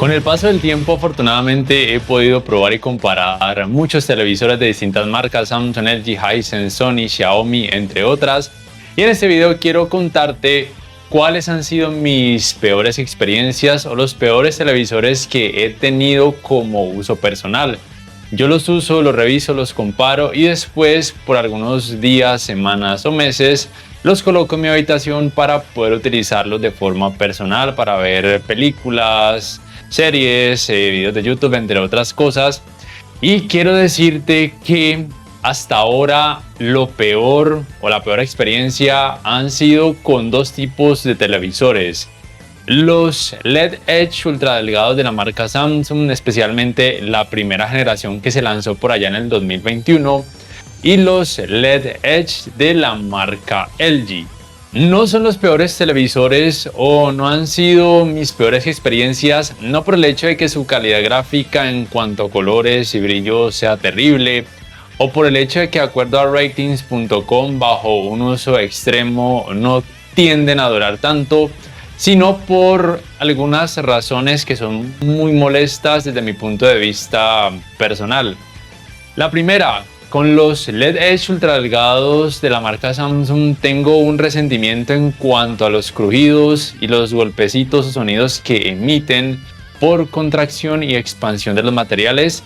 Con el paso del tiempo, afortunadamente, he podido probar y comparar muchos televisores de distintas marcas: Samsung, LG, Hisense, Sony, Xiaomi, entre otras. Y en este video quiero contarte cuáles han sido mis peores experiencias o los peores televisores que he tenido como uso personal. Yo los uso, los reviso, los comparo y después, por algunos días, semanas o meses, los coloco en mi habitación para poder utilizarlos de forma personal, para ver películas, series, videos de YouTube, entre otras cosas. Y quiero decirte que hasta ahora lo peor o la peor experiencia han sido con dos tipos de televisores: los LED Edge ultra delgados de la marca Samsung, especialmente la primera generación que se lanzó por allá en el 2021, y los LED Edge de la marca LG. No son los peores televisores o no han sido mis peores experiencias, no por el hecho de que su calidad gráfica en cuanto a colores y brillo sea terrible, o por el hecho de que, de acuerdo a ratings.com, bajo un uso extremo no tienden a durar tanto, sino por algunas razones que son muy molestas desde mi punto de vista personal. La primera: con los LED Edge ultra delgados de la marca Samsung tengo un resentimiento en cuanto a los crujidos y los golpecitos o sonidos que emiten por contracción y expansión de los materiales,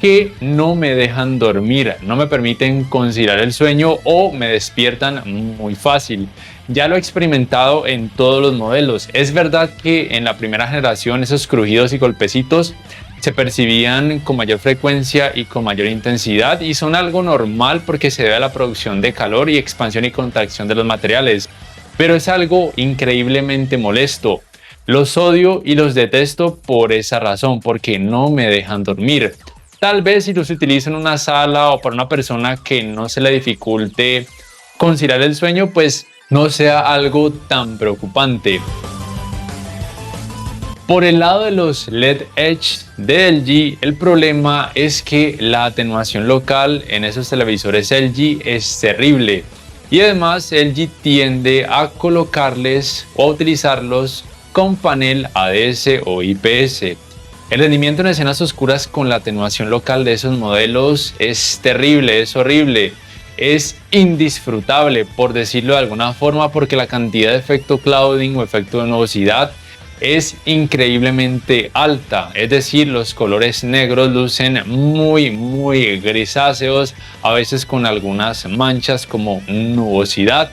que no me dejan dormir, no me permiten conciliar el sueño o me despiertan muy fácil. Ya lo he experimentado en todos los modelos. Es verdad que en la primera generación esos crujidos y golpecitos se percibían con mayor frecuencia y con mayor intensidad, y son algo normal porque se debe a la producción de calor y expansión y contracción de los materiales, pero es algo increíblemente molesto. Los odio y los detesto por esa razón, porque no me dejan dormir. Tal vez si los utilizo en una sala o para una persona que no se le dificulte conciliar el sueño, pues no sea algo tan preocupante. Por el lado de los LED Edge de LG, el problema es que la atenuación local en esos televisores LG es terrible, y además LG tiende a colocarles o a utilizarlos con panel ADS o IPS. El rendimiento en escenas oscuras con la atenuación local de esos modelos es terrible, es horrible, es indisfrutable, por decirlo de alguna forma, porque la cantidad de efecto clouding o efecto de nubosidad es increíblemente alta. Es decir, los colores negros lucen muy grisáceos, a veces con algunas manchas como nubosidad.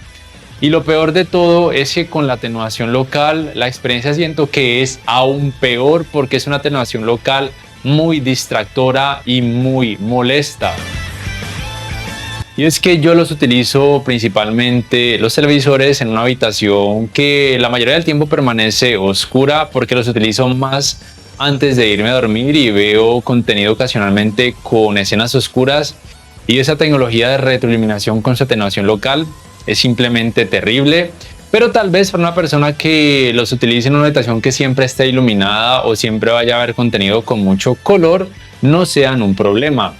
Y lo peor de todo es que con la atenuación local la experiencia siento que es aún peor, porque es una atenuación local muy distractora y muy molesta. Y es que yo los utilizo principalmente, los televisores, en una habitación que la mayoría del tiempo permanece oscura, porque los utilizo más antes de irme a dormir y veo contenido ocasionalmente con escenas oscuras, y esa tecnología de retroiluminación con su atenuación local es simplemente terrible. Pero tal vez para una persona que los utilice en una habitación que siempre esté iluminada o siempre vaya a ver contenido con mucho color, no sean un problema.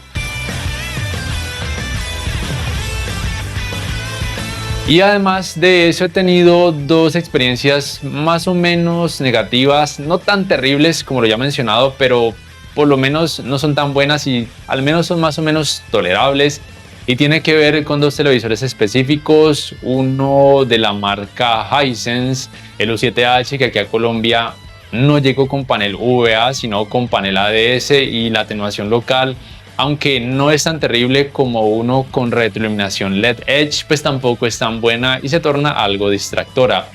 Y además de eso, he tenido dos experiencias más o menos negativas, no tan terribles como lo ya mencionado, pero por lo menos no son tan buenas y al menos son más o menos tolerables. Y tiene que ver con dos televisores específicos: uno de la marca Hisense, el U7H, que aquí a Colombia no llegó con panel VA, sino con panel ADS, y la atenuación local, aunque no es tan terrible como uno con retroiluminación LED Edge, pues tampoco es tan buena y se torna algo distractora.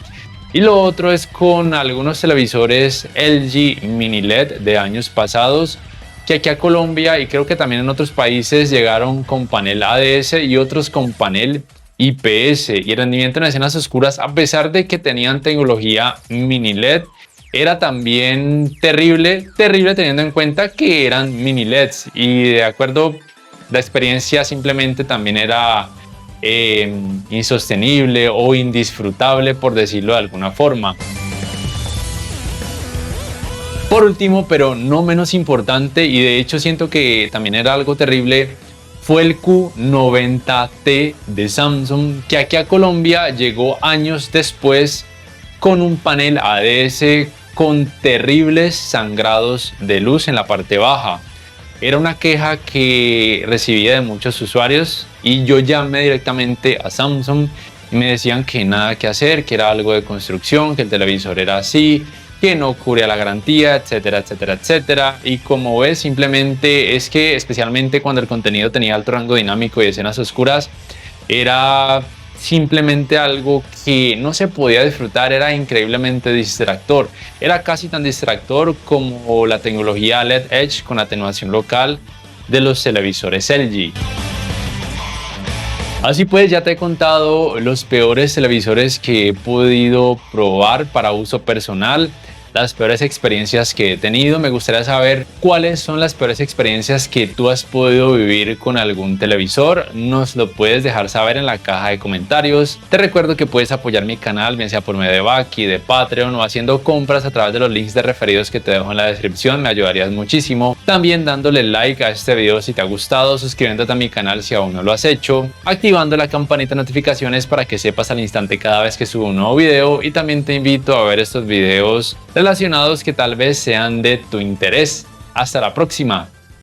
Y lo otro es con algunos televisores LG Mini LED de años pasados, que aquí a Colombia y creo que también en otros países llegaron con panel ADS y otros con panel IPS, y el rendimiento en escenas oscuras, a pesar de que tenían tecnología Mini LED, era también terrible teniendo en cuenta que eran mini LEDs, y de acuerdo, la experiencia simplemente también era insostenible o indisfrutable, por decirlo de alguna forma. Por último, pero no menos importante, y de hecho siento que también era algo terrible, fue el Q90T de Samsung, que aquí a Colombia llegó años después con un panel ADS con terribles sangrados de luz en la parte baja. Era una queja que recibía de muchos usuarios y yo llamé directamente a Samsung y me decían que nada que hacer, que era algo de construcción, que el televisor era así, que no cubría la garantía, etcétera, etcétera, etcétera. Y como ves, simplemente es que especialmente cuando el contenido tenía alto rango dinámico y escenas oscuras, era simplemente algo que no se podía disfrutar, era increíblemente distractor. Era casi tan distractor como la tecnología LED Edge con atenuación local de los televisores LG. Así pues, ya te he contado los peores televisores que he podido probar para uso personal, las peores experiencias que he tenido. Me gustaría saber cuáles son las peores experiencias que tú has podido vivir con algún televisor. Nos lo puedes dejar saber en la caja de comentarios. Te recuerdo que puedes apoyar mi canal, bien sea por medio de Baki, de Patreon o haciendo compras a través de los links de referidos que te dejo en la descripción. Me ayudarías muchísimo. También dándole like a este video si te ha gustado, suscribiéndote a mi canal si aún no lo has hecho, activando la campanita de notificaciones para que sepas al instante cada vez que subo un nuevo video, y también te invito a ver estos videos relacionados que tal vez sean de tu interés. Hasta la próxima.